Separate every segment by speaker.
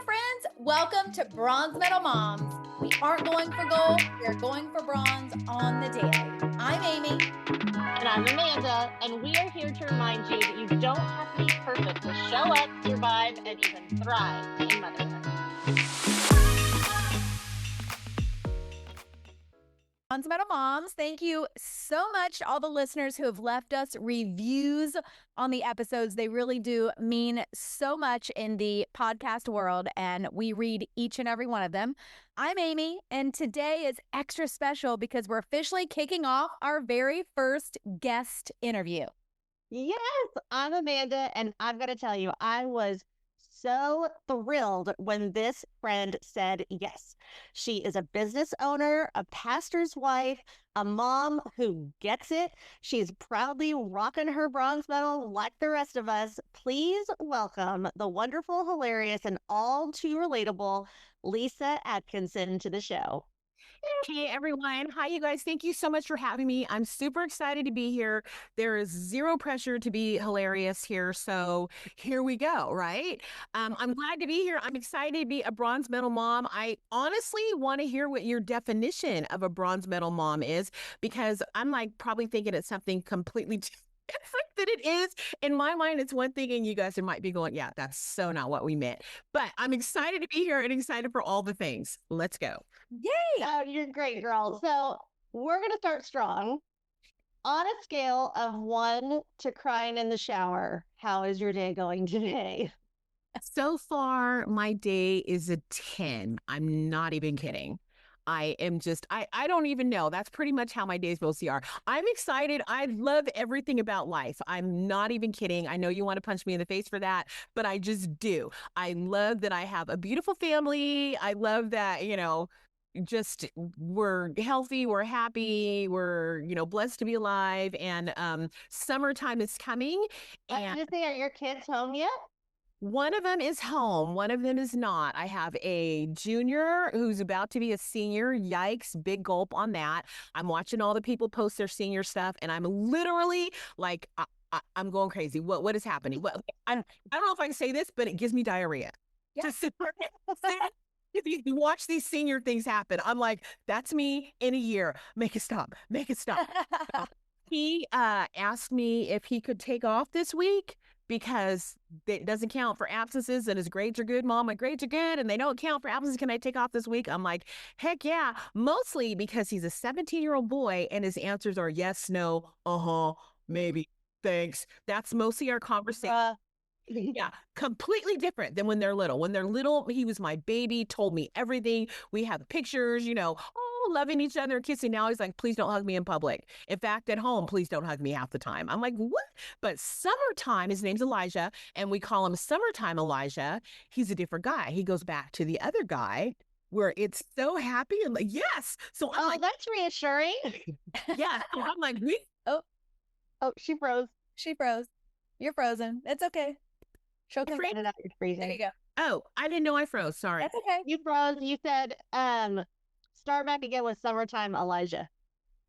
Speaker 1: there, friends. Welcome to Bronze Medal Moms. We aren't going for gold, we're going for bronze on the daily. I'm Amy.
Speaker 2: And I'm Amanda, and we are here to remind you that you don't have to be perfect to show up, survive, and even thrive in motherhood.
Speaker 1: Bronze Medal Moms, thank you so much to all the listeners who have left us reviews on the episodes. They really do mean so much in the podcast world, and we read each and every one of them. I'm Amy, and today is extra special because we're officially kicking off our very first guest interview.
Speaker 2: Yes, I'm Amanda, and I've got to tell you, I was so thrilled when this friend said yes. She is a business owner, a pastor's wife, a mom who gets it. She's proudly rocking her bronze medal like the rest of us. Please welcome the wonderful, hilarious, and all too relatable LeeSa Atkinson to the show.
Speaker 3: Hey everyone. Hi, you guys. Thank you so much for having me. I'm super excited to be here. There is zero pressure to be hilarious here. So here we go, right? I'm glad to be here. I'm excited to be a bronze medal mom. I honestly want to hear what your definition of a bronze medal mom is, because I'm like probably thinking it's something completely different than it is. In my mind, it's one thing, and you guys might be going, yeah, that's so not what we meant. But I'm excited to be here and excited for all the things. Let's go.
Speaker 1: Yay!
Speaker 2: Oh, you're great, girl. So we're going to start strong. On a scale of 1 to crying in the shower, how is your day going today?
Speaker 3: So far, my day is a 10. I'm not even kidding. I am just, I don't even know. That's pretty much how my days mostly are. I'm excited. I love everything about life. I'm not even kidding. I know you want to punch me in the face for that, but I just do. I love that I have a beautiful family. I love that, just we're healthy, we're happy, we're blessed to be alive, and summertime is coming.
Speaker 2: I just think, are your kids home yet?
Speaker 3: One of them is home, one of them is not. I have a junior who's about to be a senior. Yikes, big gulp on that. I'm watching all the people post their senior stuff, and I'm literally like, I'm going crazy. What is happening? I don't know if I can say this, but it gives me diarrhea.
Speaker 1: Yeah.
Speaker 3: Just sit there and say it. If you watch these senior things happen, I'm like, that's me in a year. Make it stop. Make it stop. He asked me if he could take off this week because it doesn't count for absences, and his grades are good. Mom, my grades are good, and they don't count for absences. Can I take off this week? I'm like, heck yeah. Mostly because he's a 17-year-old boy, and his answers are yes, no, maybe, thanks. That's mostly our conversation. Yeah, completely different than when they're little. When they're little, he was my baby, told me everything. We have pictures, loving each other, kissing. Now he's like, please don't hug me in public. In fact, at home, please don't hug me half the time. I'm like, what? But summertime, his name's Elijah, and we call him Summertime Elijah. He's a different guy. He goes back to the other guy where it's so happy and like, yes. So I'm like,
Speaker 2: that's reassuring.
Speaker 3: yeah. So I'm like,
Speaker 2: Oh, she froze.
Speaker 1: She froze. You're frozen. It's okay. Show can
Speaker 2: It out. You're freezing.
Speaker 1: There you go.
Speaker 3: oh, I didn't know I froze. Sorry.
Speaker 1: That's okay.
Speaker 2: You froze. You said, start back again with Summertime Elijah.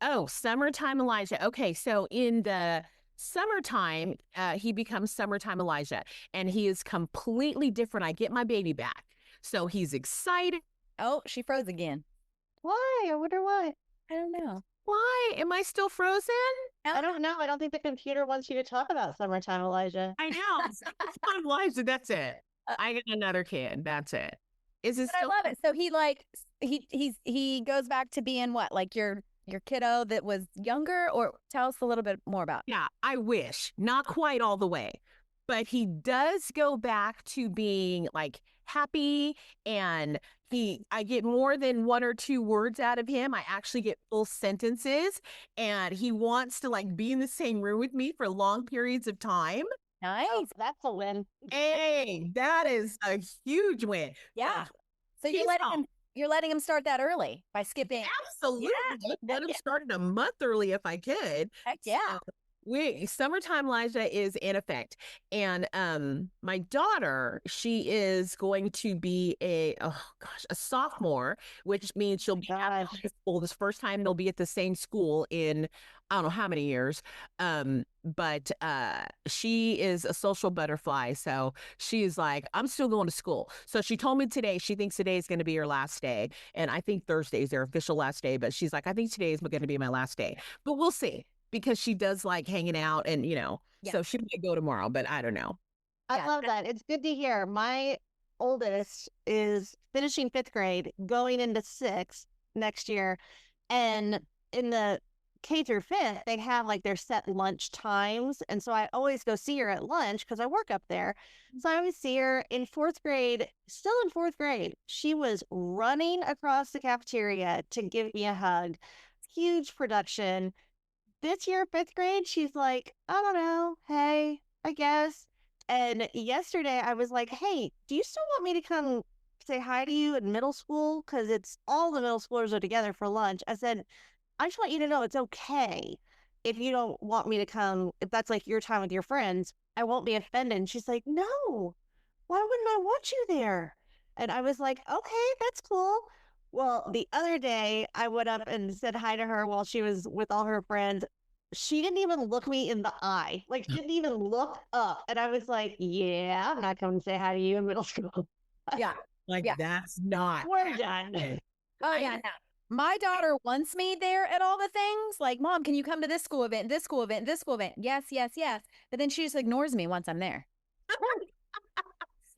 Speaker 3: Oh, Summertime Elijah. Okay, so in the summertime, he becomes Summertime Elijah, and he is completely different. I get my baby back. So he's excited.
Speaker 1: Oh, she froze again.
Speaker 2: Why? I wonder why.
Speaker 1: I don't know.
Speaker 3: Why? Am I still frozen?
Speaker 2: I don't know. I don't think the computer wants you to talk about Summertime Elijah.
Speaker 3: I know. Summertime Elijah, that's it. I get another kid. That's it. Is it still?
Speaker 1: I love it. So he goes back to being what? Like your kiddo that was younger, or tell us a little bit more about.
Speaker 3: Yeah, I wish. Not quite all the way. But he does go back to being like happy, and I get more than 1 or 2 words out of him. I actually get full sentences, and he wants to like be in the same room with me for long periods of time.
Speaker 1: Nice.
Speaker 2: Oh, that's a win.
Speaker 3: Hey, that is a huge win.
Speaker 1: Yeah. So you're letting him start that early by skipping.
Speaker 3: Absolutely.
Speaker 1: Yeah.
Speaker 3: Let him start it a month early if I could.
Speaker 1: Heck yeah.
Speaker 3: So Summertime Elijah is in effect. And my daughter, she is going to be a sophomore, which means she'll be at
Speaker 2: Gosh.
Speaker 3: high school. This first time they'll be at the same school in I don't know how many years. But she is a social butterfly. So she is like, I'm still going to school. So she told me today, she thinks today is going to be her last day. And I think Thursday is their official last day. But she's like, I think today is going to be my last day. But we'll see because she does like hanging out and,
Speaker 1: Yeah.
Speaker 3: so she might go tomorrow, but I don't know.
Speaker 2: I
Speaker 1: Yeah.
Speaker 2: love that. It's good to hear. My oldest is finishing 5th grade, going into 6th next year. And in the K through 5th, they have like their set lunch times. And so I always go see her at lunch because I work up there. So I always see her in 4th grade, still in 4th grade. She was running across the cafeteria to give me a hug. Huge production. This year, 5th grade, she's like, I don't know. Hey, I guess. And yesterday I was like, hey, do you still want me to come say hi to you in middle school? Because it's all the middle schoolers are together for lunch. I said, I just want you to know it's okay if you don't want me to come, if that's like your time with your friends, I won't be offended. And she's like, no, why wouldn't I want you there? And I was like, okay, that's cool. Well, the other day I went up and said hi to her while she was with all her friends. She didn't even look me in the eye, like didn't even look up. And I was like, yeah, I'm not coming to say hi to you in middle school.
Speaker 1: Yeah.
Speaker 3: Like
Speaker 1: Yeah.
Speaker 3: that's not.
Speaker 2: We're done.
Speaker 1: Oh, yeah. No. My daughter wants me there at all the things. Like, Mom, can you come to this school event, this school event, this school event? Yes, yes, yes. But then she just ignores me once I'm there.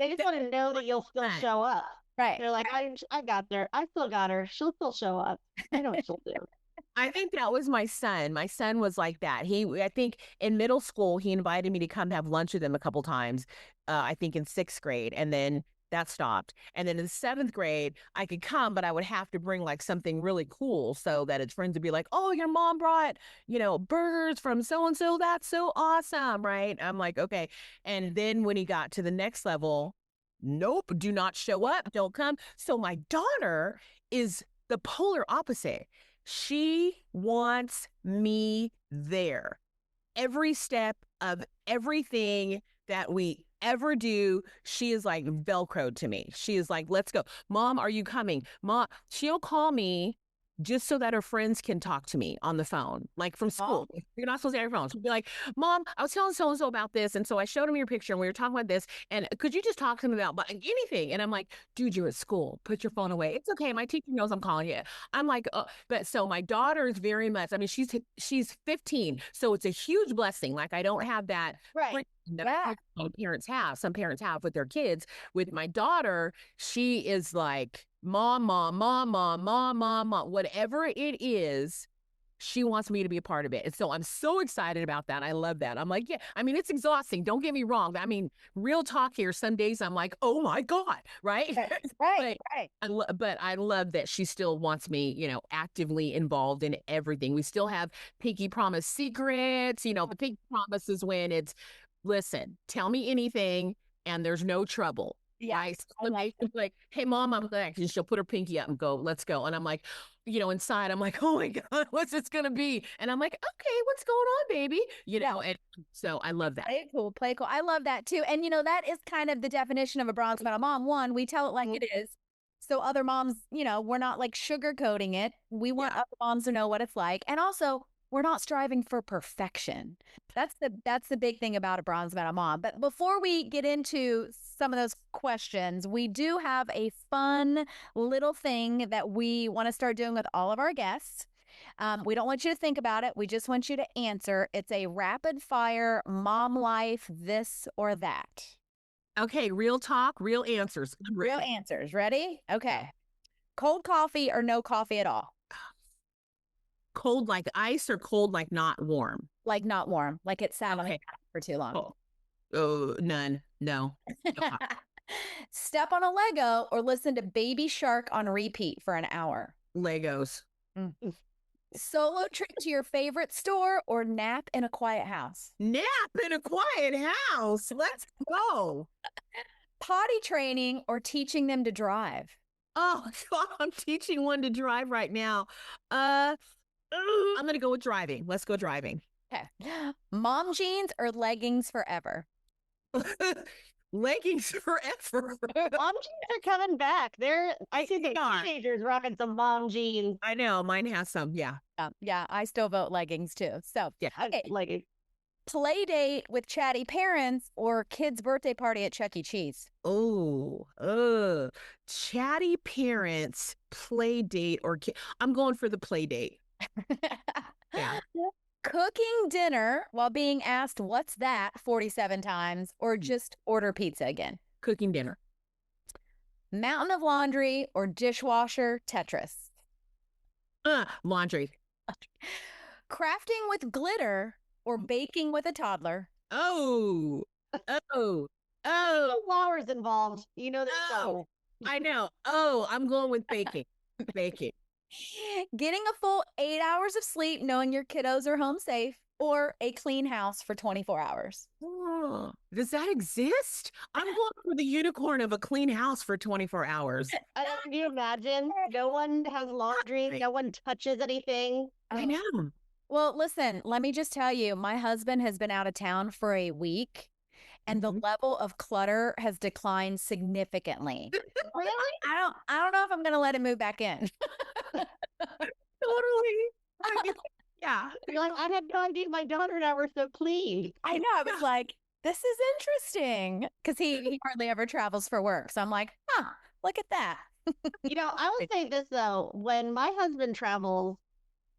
Speaker 2: They just want to know that you'll still show up.
Speaker 1: Right.
Speaker 2: They're like, I got there. I still got her. She'll still show up. I know what she'll do.
Speaker 3: I think that was my son. My son was like that. I think in middle school, he invited me to come have lunch with him a couple times. I think in 6th grade, and then that stopped. And then in 7th grade, I could come, but I would have to bring like something really cool so that his friends would be like, "Oh, your mom brought, burgers from so and so. That's so awesome, right?" I'm like, okay. And then when he got to the next level, nope, do not show up, don't come. So my daughter is the polar opposite. She wants me there. Every step of everything that we ever do, she is like Velcro to me. She is like, let's go. Mom, are you coming? Mom, she'll call me just so that her friends can talk to me on the phone, like from school.
Speaker 1: Oh.
Speaker 3: You're not supposed to have your phone. She'll be like, Mom, I was telling so-and-so about this. And so I showed him your picture and we were talking about this. And could you just talk to him about anything? And I'm like, dude, you're at school. Put your phone away. It's okay. My teacher knows I'm calling you. I'm like, but so my daughter is very much, I mean, she's 15. So it's a huge blessing. Like I don't have that
Speaker 2: Right.
Speaker 3: that some parents have with their kids. With my daughter, she is like, mom, mom, mom, mom, mom, mom, mom, whatever it is, she wants me to be a part of it. And so I'm so excited about that. I love that. I'm like, yeah, I mean, it's exhausting. Don't get me wrong. I mean, real talk here. Some days I'm like, oh my God. Right.
Speaker 1: Right.
Speaker 3: But I love that she still wants me, actively involved in everything. We still have pinky promise secrets. The pinky promise is when it's, listen, tell me anything and there's no trouble.
Speaker 1: Yeah.
Speaker 3: Right? Like, hey, Mom, I'm back. And she'll put her pinky up and go, let's go. And I'm like, inside, I'm like, oh my God, what's this going to be? And I'm like, okay, what's going on, baby? And so I love that.
Speaker 1: Play cool. I love that too. And that is kind of the definition of a bronze medal mom. One, we tell it like it is. So other moms, we're not like sugarcoating it. We want other moms to know what it's like. And also, we're not striving for perfection. That's the big thing about a bronze medal mom. But before we get into some of those questions, we do have a fun little thing that we want to start doing with all of our guests. We don't want you to think about it. We just want you to answer. It's a rapid fire mom life, this or that.
Speaker 3: Okay, real talk, real answers.
Speaker 1: Real answers. Ready? Okay. Cold coffee or no coffee at all?
Speaker 3: Cold like ice or cold like not warm?
Speaker 1: Like not warm. Like it sat on for too long.
Speaker 3: Oh, none. No.
Speaker 1: Step on a Lego or listen to Baby Shark on repeat for an hour?
Speaker 3: Legos.
Speaker 1: Solo trip to your favorite store or nap in a quiet house?
Speaker 3: Nap in a quiet house. Let's go.
Speaker 1: Potty training or teaching them to drive?
Speaker 3: Oh, God, I'm teaching one to drive right now. I'm going to go with driving. Let's go driving.
Speaker 1: Okay. Mom jeans or leggings forever?
Speaker 3: Leggings forever.
Speaker 2: Mom jeans are coming back. I see the teenagers rocking some mom jeans.
Speaker 3: I know. Mine has some. Yeah.
Speaker 1: Yeah, I still vote leggings too. So,
Speaker 3: Yeah.
Speaker 1: okay.
Speaker 2: Leggings.
Speaker 1: Play date with chatty parents or kids' birthday party at Chuck E. Cheese?
Speaker 3: Chatty parents, play date, I'm going for the play date. Yeah.
Speaker 1: Cooking dinner while being asked what's that 47 times or just order pizza again?
Speaker 3: Cooking dinner.
Speaker 1: Mountain of laundry or dishwasher Tetris?
Speaker 3: Laundry.
Speaker 1: Crafting with glitter or baking with a toddler?
Speaker 3: Oh.
Speaker 2: No flowers involved. You know this
Speaker 3: Oh, I know. Oh, I'm going with baking. Baking.
Speaker 1: Getting a full 8 hours of sleep knowing your kiddos are home safe or a clean house for 24 hours?
Speaker 3: Oh, does that exist? I'm going for the unicorn of a clean house for 24 hours.
Speaker 2: Can you imagine? No one has laundry. No one touches anything.
Speaker 3: I know.
Speaker 1: Well, listen, let me just tell you, my husband has been out of town for a week and the level of clutter has declined significantly.
Speaker 2: Really?
Speaker 1: I don't know if I'm going to let him move back in.
Speaker 3: Totally. Yeah.
Speaker 2: You're like, I had no idea my daughter and I were so clean.
Speaker 1: I know. I was like, this is interesting because he hardly ever travels for work. So I'm like, look at that.
Speaker 2: I will say this though, when my husband travels,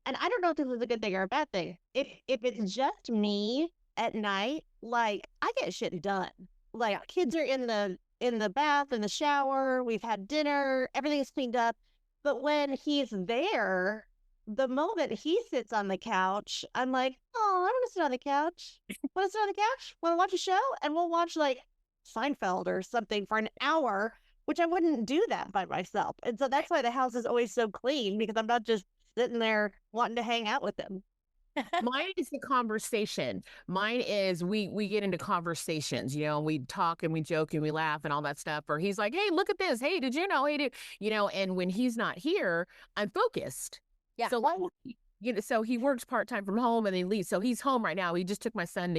Speaker 2: and I don't know if this is a good thing or a bad thing, if it's just me at night, like I get shit done. Like kids are in the bath, in the shower, we've had dinner, everything's cleaned up. But when he's there, the moment he sits on the couch, I'm like, oh, I want to sit on the couch. Want to sit on the couch? Want to watch a show? And we'll watch like Seinfeld or something for an hour, which I wouldn't do that by myself. And so that's why the house is always so clean because I'm not just sitting there wanting to hang out with them.
Speaker 3: Mine is the conversation. Mine is we get into conversations, we talk and we joke and we laugh and all that stuff. Or he's like, hey, look at this. Hey, did you know? Hey, and when he's not here, I'm focused.
Speaker 1: Yeah.
Speaker 3: So so he works part-time from home and then he leaves. So he's home right now. He just took my son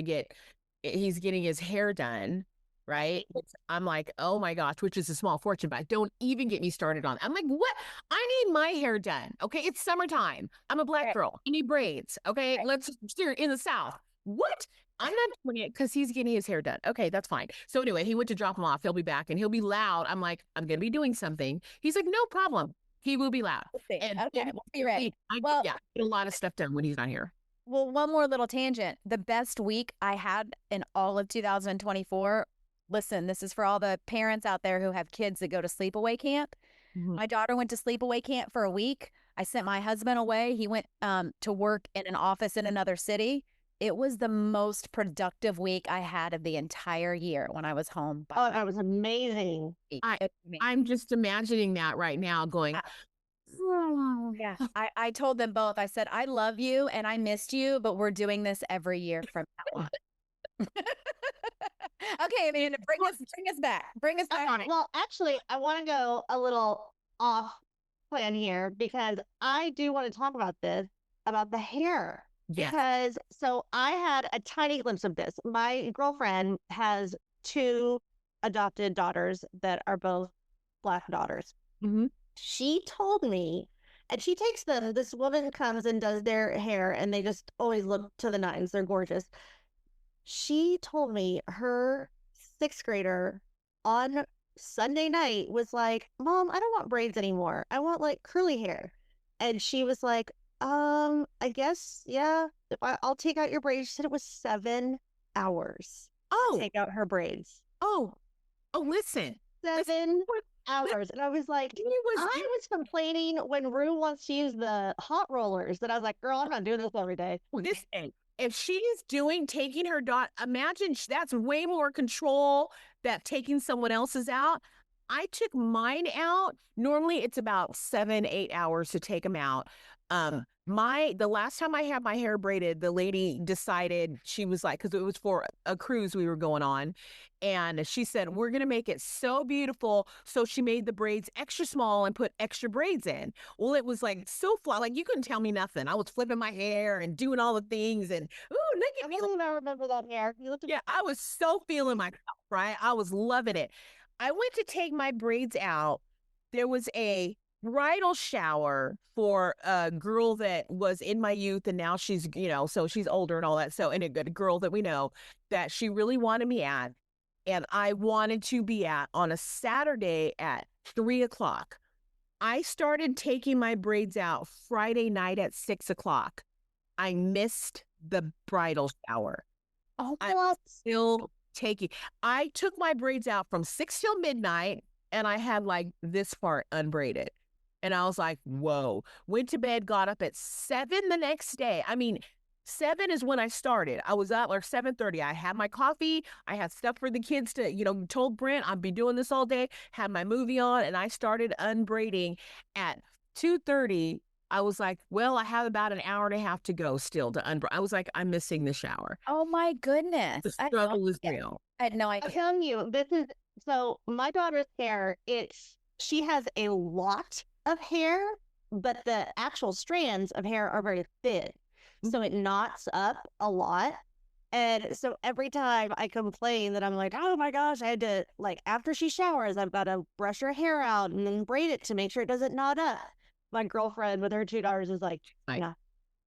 Speaker 3: he's getting his hair done. Right. I'm like, oh my gosh, which is a small fortune, but don't even get me started on it. I'm like, what? I need my hair done. Okay. It's summertime. I'm a black girl. I need braids. Okay. Let's steer in the South. What? I'm not doing it because he's getting his hair done. Okay. That's fine. So anyway, he went to drop him off. He'll be back and he'll be loud. I'm like, I'm going to be doing something. He's like, no problem. He will be loud.
Speaker 1: And okay. We'll be ready.
Speaker 3: I get a lot of stuff done when he's not here.
Speaker 1: Well, one more little tangent. The best week I had in all of 2024. Listen, this is for all the parents out there who have kids that go to sleepaway camp. Mm-hmm. My daughter went to sleepaway camp for a week. I sent my husband away. He went to work in an office in another city. It was the most productive week I had of the entire year when I was home.
Speaker 2: Oh, that was amazing.
Speaker 3: I'm just imagining that right now going,
Speaker 1: yeah. I told them both. I said, I love you and I missed you, but we're doing this every year from now on. Okay, Amanda, bring us back. Bring us back on it.
Speaker 2: Well, actually, I want to go a little off plan here because I do want to talk about the hair.
Speaker 3: Yes.
Speaker 2: Because so I had a tiny glimpse of this. My girlfriend has 2 adopted daughters that are both Black daughters.
Speaker 3: Mm-hmm.
Speaker 2: She told me, and she takes this woman comes and does their hair, and they just always look to the nines. They're gorgeous. She told me her 6th grader on Sunday night was like, Mom, I don't want braids anymore. I want like curly hair. And she was like, I guess, yeah, if I'll take out your braids. She said it was 7 hours.
Speaker 3: Oh,
Speaker 2: take out her braids.
Speaker 3: Oh, listen.
Speaker 2: 7 hours. And I was like, I was complaining when Rue wants to use the hot rollers that I was like, girl, I'm not doing this every day.
Speaker 3: Listen. If she is taking her daughter, imagine that's way more control that taking someone else's out. I took mine out. Normally it's about 7-8 hours to take them out. The last time I had my hair braided, the lady decided, she was like, because it was for a cruise we were going on. And she said, we're going to make it so beautiful. So she made the braids extra small and put extra braids in. Well, it was like so flat. Like you couldn't tell me nothing. I was flipping my hair and doing all the things and, ooh, look at me.
Speaker 2: I remember that hair. You looked
Speaker 3: Yeah, I was so feeling myself, right? I was loving it. I went to take my braids out. There was a bridal shower for a girl that was in my youth, and now she's, so she's older and all that. So, and a good girl that we know that she really wanted me at, and I wanted to be at on a Saturday at 3 o'clock. I started taking my braids out Friday night at 6 o'clock. I missed the bridal shower.
Speaker 1: Oh,
Speaker 3: I'm
Speaker 2: what?
Speaker 3: still taking. I took my braids out from 6 till midnight, and I had like this part unbraided. And I was like, whoa. Went to bed, got up at 7 the next day. I mean, 7 is when I started. I was up, or 7:30. I had my coffee. I had stuff for the kids to, told Brent I'd be doing this all day, had my movie on, and I started unbraiding at 2:30. I was like, well, I have about an hour and a half to go still to unbraid. I was like, I'm missing the shower.
Speaker 1: oh my goodness.
Speaker 3: The struggle is real.
Speaker 1: I had no
Speaker 2: I'm
Speaker 1: idea.
Speaker 2: telling you, so my daughter's hair, she has a lot of hair, but the actual strands of hair are very thin. So it knots up a lot. And so every time I complain that I'm like, oh my gosh, I had to, like, after she showers, I've got to brush her hair out and then braid it to make sure it doesn't knot up. My girlfriend with her 2 daughters is like, no,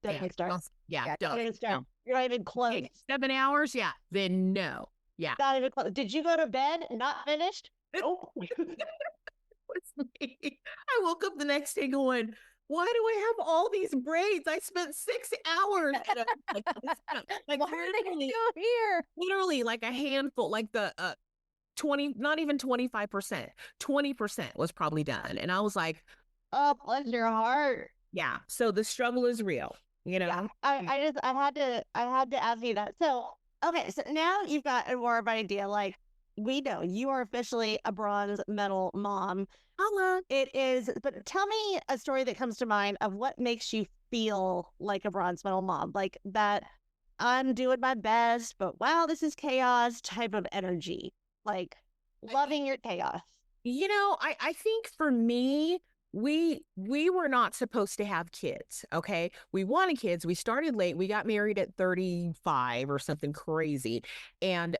Speaker 2: don't even start. Don't even start.
Speaker 3: No.
Speaker 2: You're not even close.
Speaker 3: Hey, 7 hours? Yeah. Then no. Yeah.
Speaker 2: Not even close. Did you go to bed not finished?
Speaker 3: Oh, was me. I woke up the next day going, why do I have all these braids? I spent 6 hours. Like,
Speaker 1: Why are they still here?
Speaker 3: literally like a handful, like the 20, not even 25%, 20% was probably done. And I was like,
Speaker 2: Oh, bless your heart.
Speaker 3: yeah. So the struggle is real,
Speaker 2: Yeah. I had to ask you that. So, okay, so now you've got more of an idea. Like, we know you are officially a bronze medal mom.
Speaker 3: Holla.
Speaker 2: It is, but tell me a story that comes to mind of what makes you feel like a bronze medal mom, like that I'm doing my best, but wow, this is chaos type of energy, like loving your chaos.
Speaker 3: I think for me, we were not supposed to have kids. Okay. We wanted kids. We started late. We got married at 35 or something crazy. And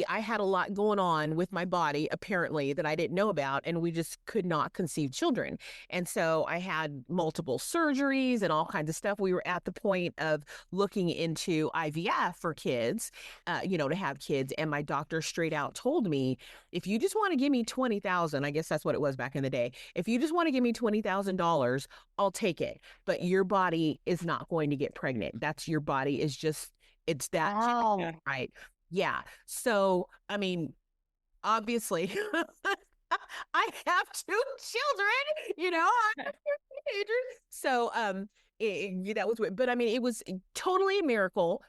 Speaker 3: I had a lot going on with my body, apparently, that I didn't know about, and we just could not conceive children. And so I had multiple surgeries and all kinds of stuff. We were at the point of looking into IVF for kids, to have kids. And my doctor straight out told me, if you just want to give me $20,000, I guess that's what it was back in the day. If you just want to give me $20,000, I'll take it. But your body is not going to get pregnant. That's your body is just, it's that,
Speaker 2: Wow.
Speaker 3: right? Yeah. So, I mean, obviously, I have 2 children, I have 2 teenagers. So, that was weird. But I mean, it was totally a miracle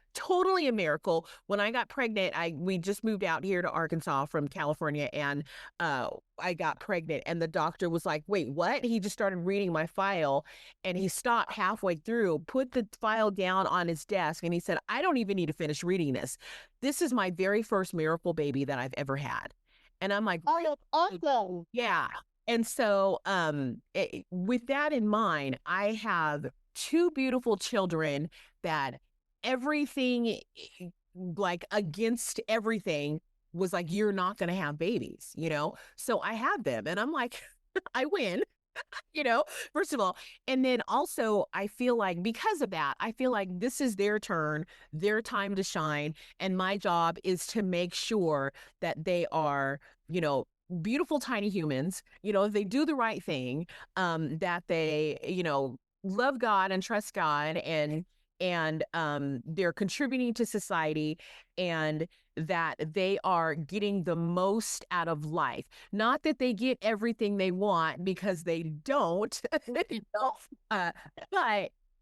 Speaker 3: when I got pregnant. We just moved out here to Arkansas from California, and I got pregnant, and the doctor was like, wait, what? He just started reading my file, and he stopped halfway through, put the file down on his desk, and he said, I don't even need to finish reading this. This is my very first miracle baby that I've ever had. And I'm like,
Speaker 2: Oh, that's awesome.
Speaker 3: yeah. And so with that in mind, I have 2 beautiful children that everything, like against everything, was like, you're not going to have babies, So I have them, and I'm like, I win. First of all. And then also, I feel like because of that, I feel like this is their turn, their time to shine. And my job is to make sure that they are, beautiful, tiny humans, if they do the right thing, that they, love God and trust God, and they're contributing to society, and that they are getting the most out of life. Not that they get everything they want, because they don't, but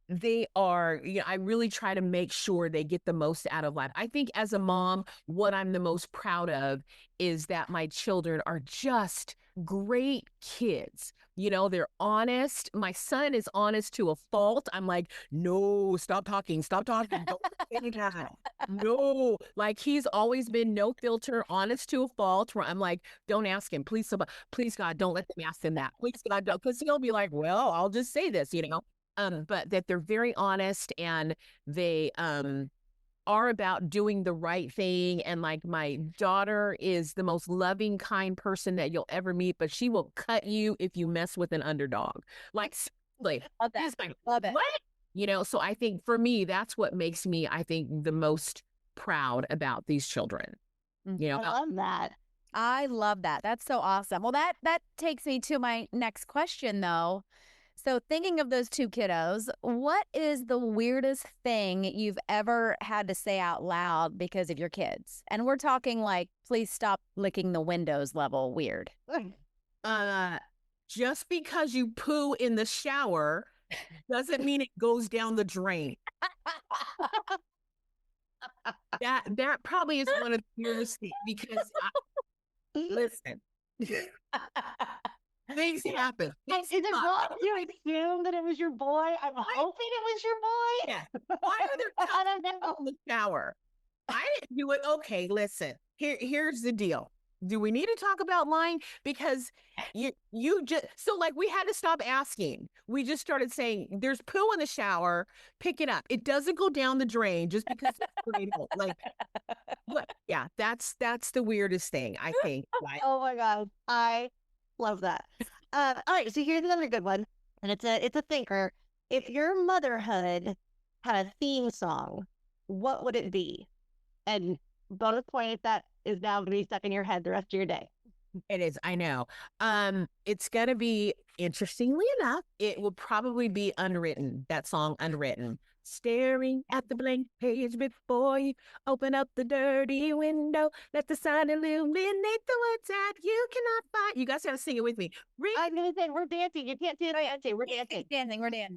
Speaker 3: they are, I really try to make sure they get the most out of life. I think as a mom, what I'm the most proud of is that my children are just great kids. They're honest. My son is honest to a fault. I'm like, no, stop talking. Don't say that. No, like he's always been no filter, honest to a fault, where I'm like, don't ask him. Please, God, don't let them ask him that. Please, God, don't. Because he'll be like, well, I'll just say this, but that they're very honest and they are about doing the right thing. And like my daughter is the most loving, kind person that you'll ever meet, but she will cut you if you mess with an underdog. Like, love
Speaker 1: that.
Speaker 3: like,
Speaker 1: Love it.
Speaker 3: What? So I think for me, that's what makes me, I think, the most proud about these children.
Speaker 2: I love that.
Speaker 1: I love that. That's so awesome. Well, that takes me to my next question, though. So thinking of those two kiddos, what is the weirdest thing you've ever had to say out loud because of your kids? And we're talking like, please stop licking the windows level weird.
Speaker 3: Just because you poo in the shower doesn't mean it goes down the drain. That probably is one of the weirdest things because listen. Things happen.
Speaker 2: Is it wrong to assume that it was your boy? I'm hoping it was your boy.
Speaker 3: Yeah. Why are there
Speaker 2: I don't know.
Speaker 3: in the shower? I didn't do it. Okay, listen. Here's the deal. Do we need to talk about lying? Because you just so like we had to stop asking. We just started saying there's poo in the shower. Pick it up. It doesn't go down the drain just because it's like what? Yeah, that's the weirdest thing I think. Like,
Speaker 2: Oh my God, I love that. All right, so here's another good one, and it's a thinker. If your motherhood had a theme song, what would it be? And bonus point if that is now going to be stuck in your head the rest of your day.
Speaker 3: it is, I know. It's gonna be, interestingly enough, it will probably be Unwritten, that song Unwritten. Staring at the blank page before you open up the dirty window, let the sun illuminate the words that you cannot find. You guys gotta sing it with me.
Speaker 2: I'm going to say we're dancing. You can't do it. I say we're dancing.
Speaker 1: We're dancing.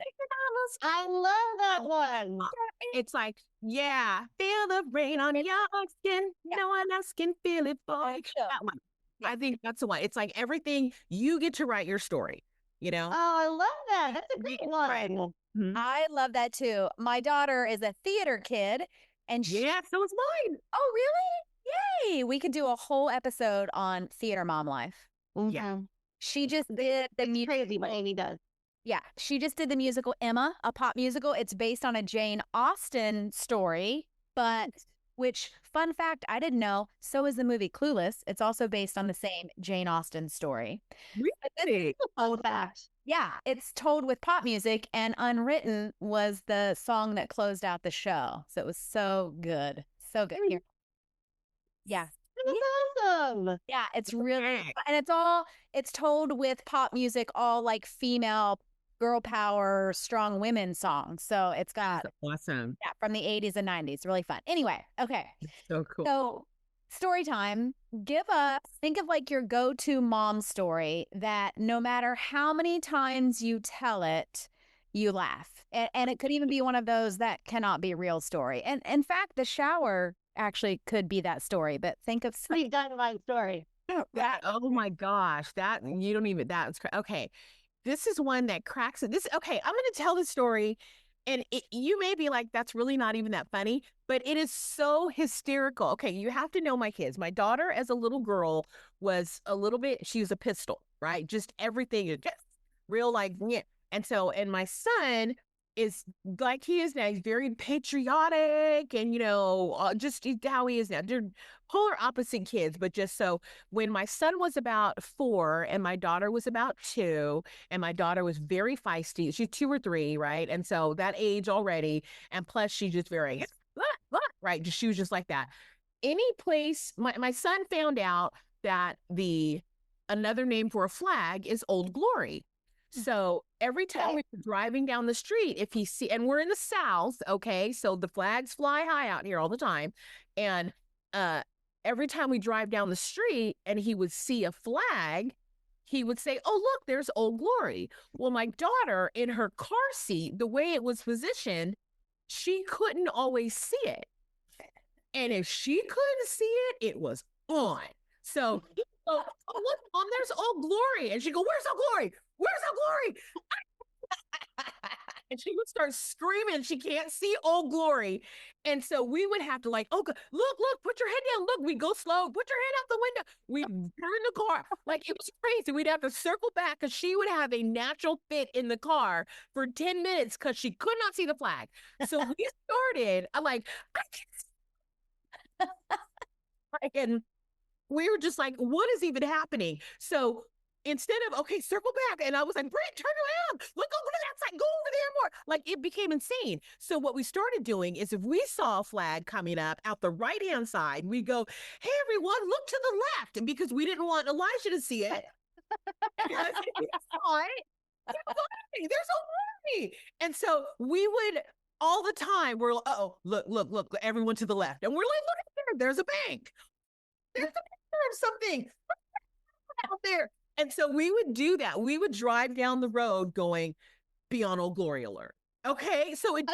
Speaker 2: I love that one.
Speaker 3: It's like, yeah, feel the rain on your skin. No one else can feel it for you. That one. I think that's the one. It's like everything, you get to write your story,
Speaker 2: Oh, I love that. That's a great one.
Speaker 1: I love that too. My daughter is a theater kid, and
Speaker 3: Yeah, so is mine.
Speaker 1: Oh, really? Yay! We could do a whole episode on theater mom life.
Speaker 3: Yeah.
Speaker 1: She just did the
Speaker 2: It's crazy what Amy does.
Speaker 1: Yeah, she just did the musical Emma, a pop musical. It's based on a Jane Austen story, but which, fun fact, I didn't know, so is the movie Clueless. It's also based on the same Jane Austen story.
Speaker 3: Really?
Speaker 2: Fun fact.
Speaker 1: Yeah, it's told with pop music, and Unwritten was the song that closed out the show. So it was so good. So good. Here. Yeah.
Speaker 2: That's awesome.
Speaker 1: Yeah, it's really, and it's told with pop music, all like female girl power, strong women songs. So it's got,
Speaker 3: That's awesome.
Speaker 1: yeah, from the 80s and 90s. Really fun. Anyway, okay.
Speaker 3: So cool.
Speaker 1: So story time. Think of like your go-to mom story that no matter how many times you tell it, you laugh. And it could even be one of those that cannot be a real story. And in fact, the shower actually could be that story, but think of
Speaker 2: Pretty dynamite story.
Speaker 3: That, oh my gosh, that you don't even, that's okay. This is one that cracks it. Okay, I'm going to tell the story, and you may be like, that's really not even that funny, but it is so hysterical. Okay, you have to know my kids. My daughter, as a little girl, was a little bit, she was a pistol, right? Just everything is just real, like, yeah. And my son is like he is now. He's very patriotic and, just how he is now. They're polar opposite kids, but just so when my son was about 4 and my daughter was about 2, and my daughter was very feisty. She's 2 or 3, right? And so that age already. And plus she's just very, right? She was just like that. Any place, my son found out that another name for a flag is Old Glory. So every time we were driving down the street, and we're in the South, okay, so the flags fly high out here all the time. And every time we drive down the street and he would see a flag, he would say, oh, look, there's Old Glory. Well, my daughter in her car seat, the way it was positioned, she couldn't always see it. And if she couldn't see it, it was on. So, oh, look, Mom, there's Old Glory. And she'd go, where's Old Glory? Where's Old Glory? and she would start screaming. She can't see Old Glory. And so we would have to like, oh, look, put your head down. Look, we go slow. Put your head out the window. We turn the car. Like, it was crazy. We'd have to circle back because she would have a natural fit in the car for 10 minutes because she could not see the flag. So we started, I'm like, I can't. And we were just like, what is even happening? So instead of, okay, circle back. And I was like, Brent, turn around. Look over to that side. Go over there more. Like, it became insane. So what we started doing is if we saw a flag coming up out the right-hand side, we go, hey, everyone, look to the left. And because we didn't want Elijah to see it. Because if he saw it, there's a worry. And so we would all the time, we're like, oh, look, everyone to the left. And we're like, look at there, there's a bank. There's a picture of something out there. And so we would do that. We would drive down the road going, be on Old Glory alert. Okay. So it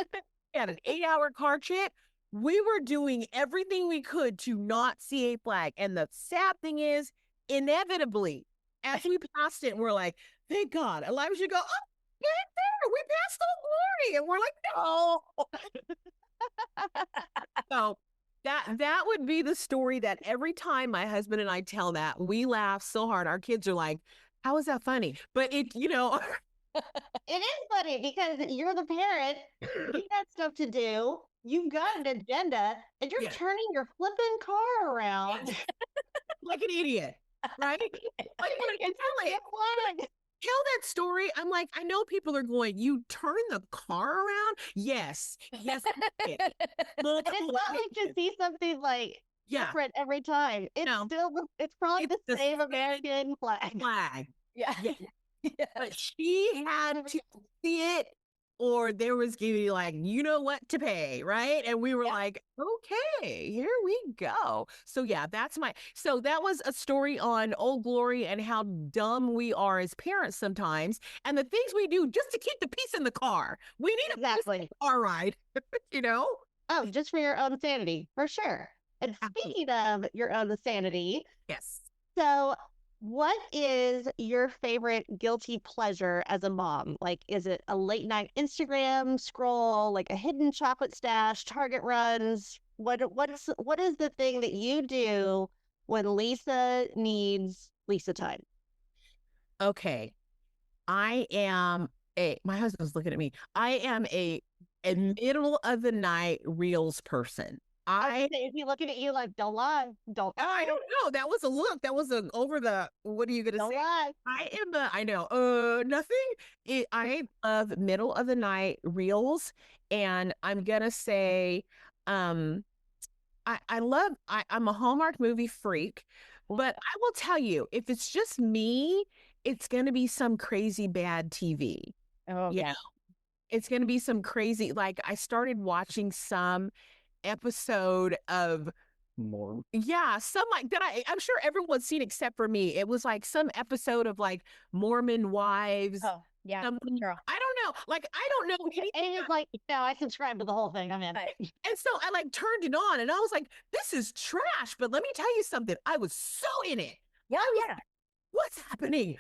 Speaker 3: had an 8-hour car trip. We were doing everything we could to not see a flag. And the sad thing is, inevitably, as we passed it, we're like, thank God. Elijah should go, oh, right there. We passed Old Glory. And we're like, no. So that would be the story that every time my husband and I tell that, we laugh so hard. Our kids are like, how is that funny? But it, you know.
Speaker 2: It is funny because you're the parent. You got stuff to do. You've got an agenda, and you're turning your flipping car around
Speaker 3: like an idiot, right? Tell that story. I'm like, I know people are going, you turn the car around? Yes. Yes.
Speaker 2: And it's not like to see something like different every time. It's it's probably the same American flag.
Speaker 3: Yeah. But she had to see it, or there was gonna be like, you know what to pay, right? And we were like, okay, here we go. So yeah, so that was a story on Old Glory and how dumb we are as parents sometimes, and the things we do just to keep the peace in the car. We need a car ride, you know?
Speaker 2: Oh, just for your own sanity, for sure. And speaking of your own sanity,
Speaker 3: yes.
Speaker 2: So what is your favorite guilty pleasure as a mom? Like, is it a late night Instagram scroll, like a hidden chocolate stash, Target runs? What is the thing that you do when LeeSa needs LeeSa time?
Speaker 3: Okay. My husband's looking at me. I am a middle of the night reels person.
Speaker 2: Is he looking at you like, don't lie?
Speaker 3: I don't know. That was a look. That was what are you going to say?
Speaker 2: Lie.
Speaker 3: I know. Nothing. I love middle of the night reels. And I'm going to say, I'm a Hallmark movie freak, but I will tell you, if it's just me, it's going to be some crazy bad TV.
Speaker 1: Oh, yeah.
Speaker 3: It's going to be some crazy, like I started watching some episode of some like that I'm sure everyone's seen except for me. It was like some episode of like Mormon wives.
Speaker 1: Oh, yeah. Girl.
Speaker 3: I don't know. Like, I don't know anything.
Speaker 2: And it's like, no, I subscribe to the whole thing. I'm in.
Speaker 3: And so I like turned it on and I was like, this is trash. But let me tell you something. I was so in it.
Speaker 1: Yeah.
Speaker 3: What's happening?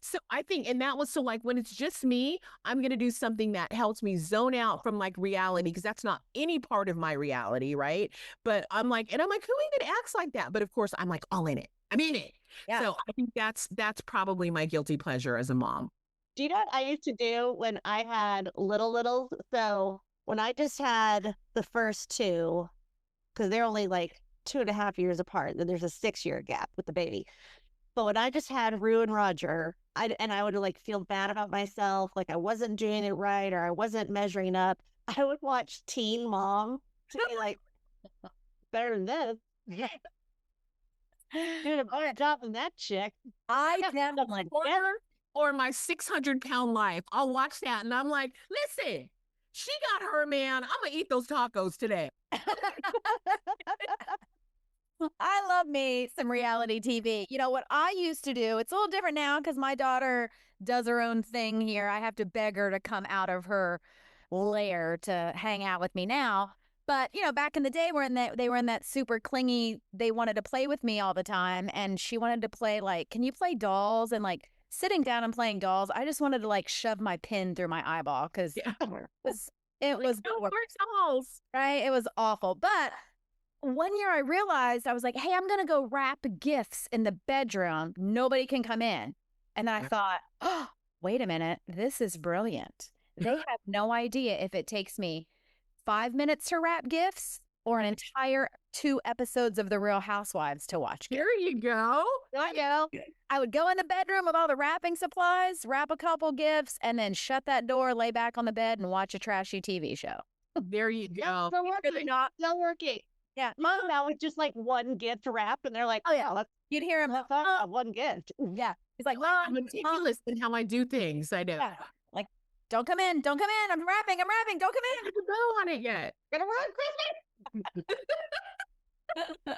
Speaker 3: So I think, and that was so like when it's just me, I'm going to do something that helps me zone out from like reality, because that's not any part of my reality, right? But I'm like, who even acts like that? But of course, I'm like all in it. I'm in it. Yeah. So I think that's probably my guilty pleasure as a mom.
Speaker 2: Do you know what I used to do when I had littles? So when I just had the first two, because they're only like 2.5 years apart, then there's a 6-year gap with the baby. But when I just had Rue and Roger, I would like feel bad about myself, like I wasn't doing it right or I wasn't measuring up. I would watch Teen Mom to be like, better than this. Dude, I'm on top of that chick.
Speaker 1: I sound like
Speaker 3: or my 600-pound life. I'll watch that and I'm like, listen, she got her man. I'm gonna eat those tacos today.
Speaker 1: I love me some reality TV. You know what I used to do? It's a little different now because my daughter does her own thing here. I have to beg her to come out of her lair to hang out with me now. But, you know, back in the day they were in that super clingy, they wanted to play with me all the time. And she wanted to play like, can you play dolls? And like, sitting down and playing dolls, I just wanted to like shove my pin through my eyeball because
Speaker 3: Yeah.
Speaker 1: it was
Speaker 3: No
Speaker 1: the
Speaker 3: more
Speaker 1: worst,
Speaker 3: dolls.
Speaker 1: right? It was awful. But one year I realized I was like, hey, I'm going to go wrap gifts in the bedroom. Nobody can come in. And then I thought, oh, wait a minute. This is brilliant. They have no idea if it takes me 5 minutes to wrap gifts or an entire 2 episodes of The Real Housewives to watch.
Speaker 3: There you go.
Speaker 1: I would go in the bedroom with all the wrapping supplies, wrap a couple gifts, and then shut that door, lay back on the bed, and watch a trashy TV show.
Speaker 3: There you go.
Speaker 2: Still working. Still working.
Speaker 1: Yeah.
Speaker 2: Mom now with just like one gift wrapped, and they're like,
Speaker 1: Oh, yeah.
Speaker 2: let's
Speaker 1: You'd hear him.
Speaker 2: have one gift.
Speaker 1: Yeah. He's like,
Speaker 3: I'm
Speaker 1: Mom,
Speaker 3: meticulous in how I do things. I know.
Speaker 1: yeah. Like, don't come in. Don't come in. I'm wrapping. Don't come
Speaker 3: I haven't go on it yet.
Speaker 2: Gonna ruin Christmas.
Speaker 1: in.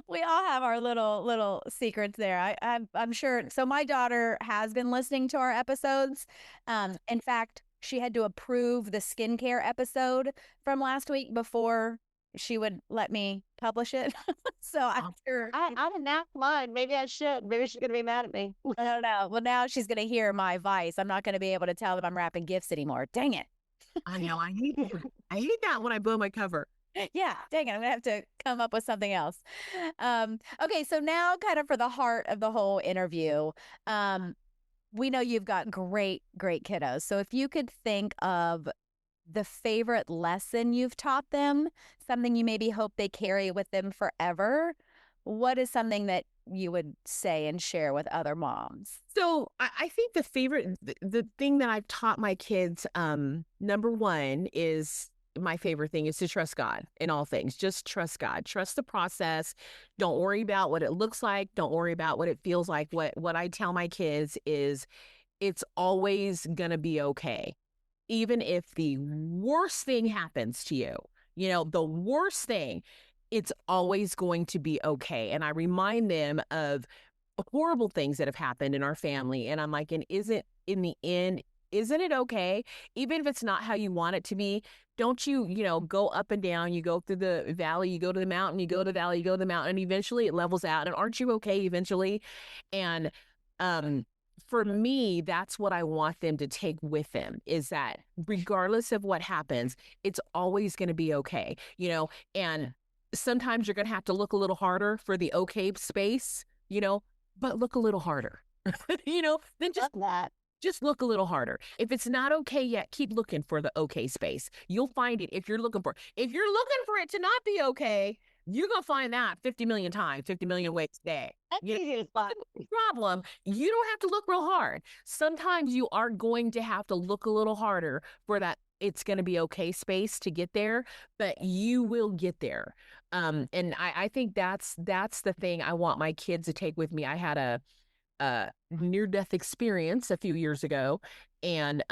Speaker 1: We all have our little secrets there. I'm sure. So my daughter has been listening to our episodes. In fact, she had to approve the skincare episode from last week before she would let me publish it. So I'm sure.
Speaker 2: I didn't ask mine. Maybe I should. Maybe she's gonna be mad at me.
Speaker 1: I don't know. Well, now she's going to hear my advice. I'm not going to be able to tell them I'm wrapping gifts anymore. Dang it.
Speaker 3: I know. I hate that. I hate that when I blow my cover.
Speaker 1: Yeah, dang it. I'm going to have to come up with something else. Okay, so now kind of for the heart of the whole interview, we know you've got great kiddos. So if you could think of the favorite lesson you've taught them, something you maybe hope they carry with them forever, what is something that you would say and share with other moms?
Speaker 3: So I think the thing that I've taught my kids, number one is my favorite thing is to trust God in all things. Just trust God. Trust the process. Don't worry about what it looks like. Don't worry about what it feels like. What I tell my kids is it's always going to be okay. Even if the worst thing happens to you, the worst thing, it's always going to be okay. And I remind them of horrible things that have happened in our family. And I'm like, and isn't in the end, isn't it okay? Even if it's not how you want it to be, don't you, go up and down, you go through the valley, you go to the mountain, you go to the valley, you go to the mountain, and eventually it levels out. And aren't you okay eventually? And for me, that's what I want them to take with them is that regardless of what happens, it's always going to be okay, and sometimes you're going to have to look a little harder for the okay space, but look a little harder, then just look a little harder. If it's not okay yet, keep looking for the okay space. You'll find it if you're looking for it to not be okay. You're going to find that 50 million times, 50 million ways a day. Problem, you don't have to look real hard. Sometimes you are going to have to look a little harder for that it's going to be okay space to get there, but you will get there. And I think that's the thing I want my kids to take with me. I had a near-death experience a few years ago, and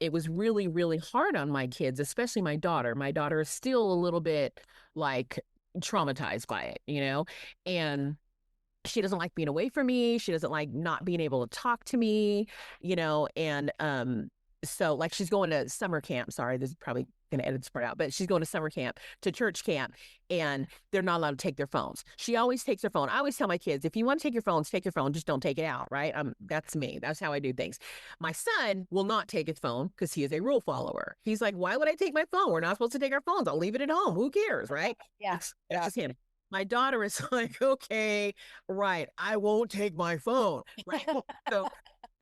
Speaker 3: it was really, really hard on my kids, especially my daughter. My daughter is still a little bit like traumatized by it, and she doesn't like being away from me. She doesn't like not being able to talk to me, and so like she's going to summer camp. Sorry, this is probably going to edit this part out, but she's going to summer camp, to church camp, and they're not allowed to take their phones. She always takes her phone. I always tell my kids, if you want to take your phones, take your phone. Just don't take it out, right? That's me. That's how I do things. My son will not take his phone because he is a rule follower. He's like, why would I take my phone? We're not supposed to take our phones. I'll leave it at home. Who cares, right?
Speaker 1: Yeah.
Speaker 3: It's just him. My daughter is like, okay, right, I won't take my phone. Right. So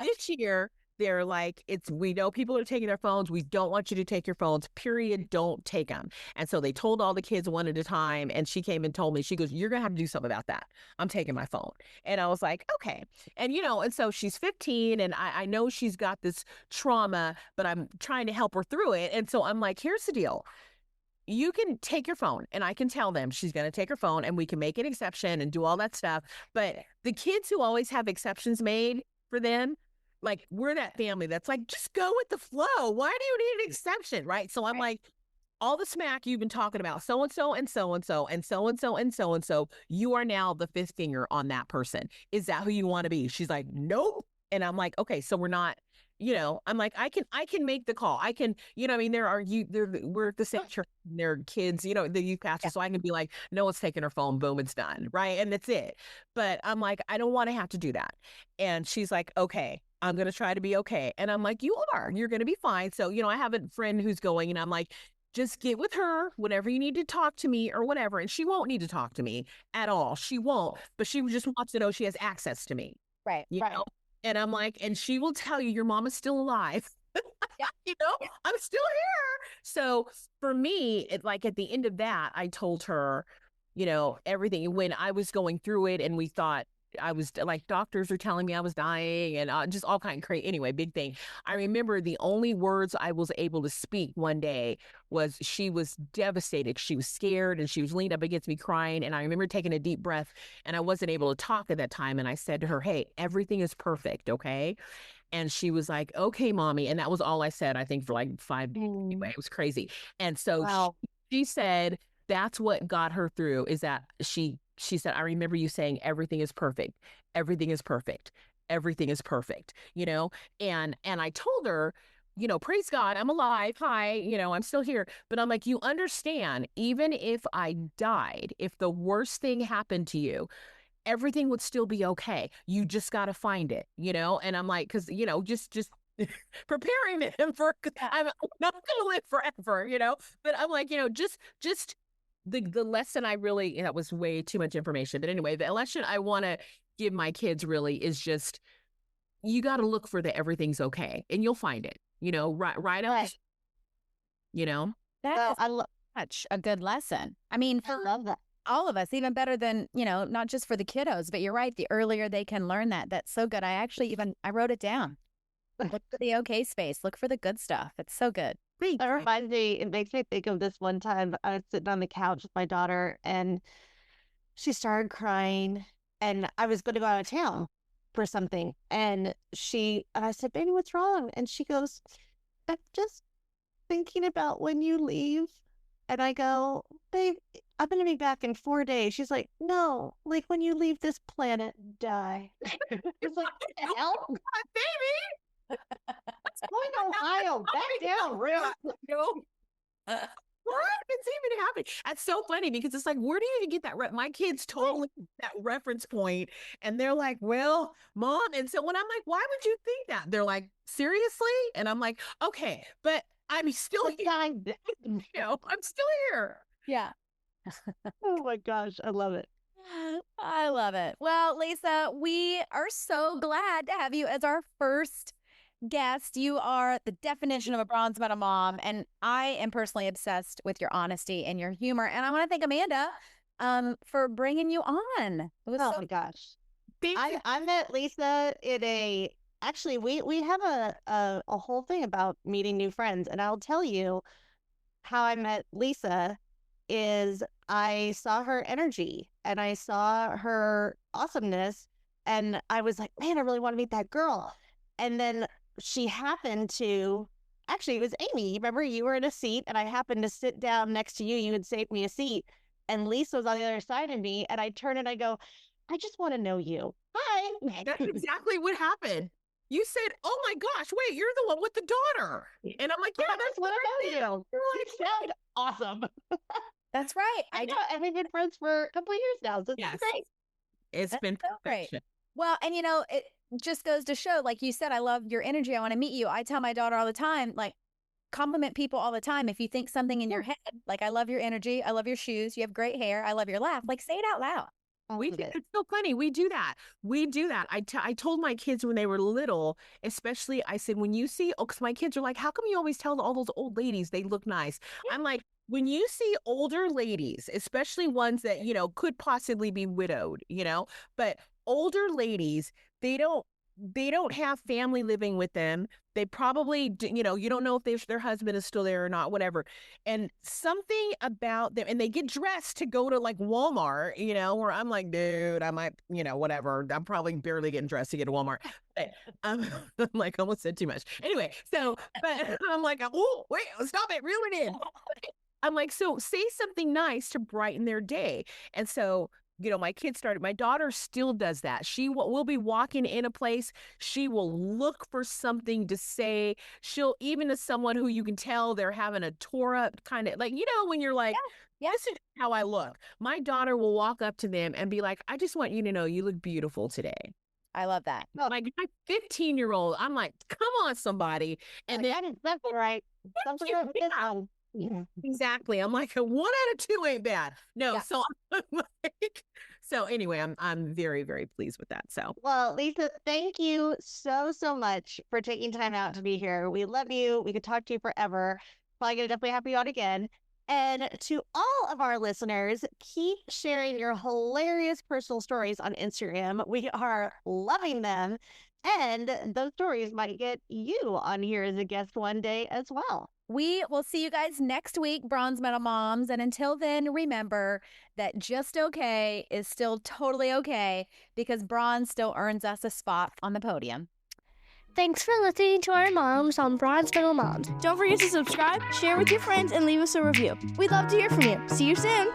Speaker 3: this year, they're like, we know people are taking their phones. We don't want you to take your phones, period. Don't take them. And so they told all the kids one at a time. And she came and told me, she goes, you're going to have to do something about that. I'm taking my phone. And I was like, okay. And, and so she's 15 and I know she's got this trauma, but I'm trying to help her through it. And so I'm like, here's the deal. You can take your phone and I can tell them she's going to take her phone and we can make an exception and do all that stuff. But the kids who always have exceptions made for them, like we're that family that's like, just go with the flow. Why do you need an exception? Right. So I'm like, all the smack you've been talking about, so-and-so and so-and-so and so-and-so and so-and-so, you are now the fifth finger on that person. Is that who you want to be? She's like, nope. And I'm like, okay, so we're not, I'm like, I can make the call. I can, I mean, we're at the same church, and there are kids, the youth pastor. So I can be like, no one's taking her phone, boom, it's done. Right. And that's it. But I'm like, I don't want to have to do that. And she's like, okay, I'm going to try to be okay. And I'm like, you're going to be fine. So, I have a friend who's going, and I'm like, just get with her whenever you need to talk to me or whatever. And she won't need to talk to me at all. She won't, but she just wants to know she has access to me.
Speaker 1: Right.
Speaker 3: You know? And I'm like, and she will tell you your mom is still alive.
Speaker 1: Yeah.
Speaker 3: I'm still here. So for me, like at the end of that, I told her, everything when I was going through it, and we thought I was like, doctors are telling me I was dying, and just all kind of crazy. Anyway, big thing. I remember the only words I was able to speak one day was she was devastated. She was scared, and she was leaned up against me crying. And I remember taking a deep breath, and I wasn't able to talk at that time. And I said to her, hey, everything is perfect. Okay. And she was like, okay, mommy. And that was all I said, I think, for like 5 days. Anyway, it was crazy. And so she said that's what got her through, is that she said, I remember you saying everything is perfect. Everything is perfect. Everything is perfect, and I told her, praise God, I'm alive. Hi, I'm still here. But I'm like, you understand, even if I died, if the worst thing happened to you, everything would still be okay. You just got to find it, And I'm like, because, just preparing them for, I'm not going to live forever, But I'm like, just the lesson I really, that was way too much information. But anyway, the lesson I want to give my kids really is just, you got to look for the everything's okay, and you'll find it, right up,
Speaker 1: That is such a good lesson. I mean,
Speaker 2: I love that.
Speaker 1: All of us, even better than, not just for the kiddos, but you're right. The earlier they can learn that, that's so good. I wrote it down. Look for the okay space. Look for the good stuff. It's so good.
Speaker 2: That reminds me, it makes me think of this one time I was sitting on the couch with my daughter, and she started crying, and I was going to go out of town for something. And I said, baby, what's wrong? And she goes, I'm just thinking about when you leave. And I go, babe, I'm going to be back in 4 days. She's like, no, like when you leave this planet, die. It's like, what the hell?
Speaker 3: Baby!
Speaker 2: What's going on, Ohio? Back down, real.
Speaker 3: What? It's even happening. That's so funny, because it's like, where do you even get that? My kids totally that reference point, and they're like, well, mom. And so when I'm like, why would you think that? They're like, seriously? And I'm like, okay, but I'm still here. I'm still here.
Speaker 1: Yeah.
Speaker 2: Oh my gosh, I love it.
Speaker 1: I love it. Well, LeeSa, we are so glad to have you as our first guest. You are the definition of a bronze medal mom, and I am personally obsessed with your honesty and your humor. And I want to thank Amanda for bringing you on. It was
Speaker 2: my gosh. I met LeeSa in actually we have a whole thing about meeting new friends, and I'll tell you how I met LeeSa is I saw her energy and I saw her awesomeness, and I was like, man, I really want to meet that girl. And then she happened to, actually, it was Amy. Remember, you were in a seat, and I happened to sit down next to you. You had saved me a seat, and LeeSa was on the other side of me, and I turn and I go, I just want to know you. Hi.
Speaker 3: That's exactly what happened. You said, oh my gosh, wait, you're the one with the daughter. And I'm like, yeah, that's
Speaker 2: what I know you. You sound awesome.
Speaker 1: That's right.
Speaker 2: I know. And we've been friends for a couple of years now. So it's great.
Speaker 3: It's been
Speaker 1: so great. Well, and it just goes to show, like you said, I love your energy. I want to meet you. I tell my daughter all the time, like, compliment people all the time. If you think something in your head, like, I love your energy, I love your shoes, you have great hair, I love your laugh, like, say it out loud.
Speaker 3: It's so funny. We do that. I told my kids when they were little, especially, I said, when you see, because my kids are like, how come you always tell all those old ladies they look nice? I'm like, when you see older ladies, especially ones that, could possibly be widowed, but older ladies, they don't have family living with them. They probably, you don't know if their husband is still there or not, whatever. And something about them, and they get dressed to go to like Walmart, where I'm like, dude, I might, whatever. I'm probably barely getting dressed to get to Walmart. But I'm like, almost said too much. Anyway, so, but I'm like, oh, wait, stop it, reel it in. I'm like, so say something nice to brighten their day. And so my kids started, my daughter still does that. She will be walking in a place. She will look for something to say. She'll, even to someone who you can tell they're having a tore up kind of like, when you're like, this is how I look. My daughter will walk up to them and be like, I just want you to know you look beautiful today.
Speaker 1: I love that.
Speaker 3: No, my 15-year-old, I'm like, come on, somebody. And then,
Speaker 2: that is something right. Something right.
Speaker 3: Yeah. Exactly. I'm like, 1 out of 2 ain't bad. No, so so anyway, I'm very, very pleased with that. So,
Speaker 2: well, LeeSa, thank you so much for taking time out to be here. We love you. We could talk to you forever. Probably gonna definitely have you on again. And to all of our listeners, keep sharing your hilarious personal stories on Instagram. We are loving them. And those stories might get you on here as a guest one day as well.
Speaker 1: We will see you guys next week, Bronze Medal Moms. And until then, remember that just okay is still totally okay because bronze still earns us a spot on the podium.
Speaker 4: Thanks for listening to our moms on Bronze Medal Moms. Don't forget to subscribe, share with your friends, and leave us a review. We'd love to hear from you. See you soon.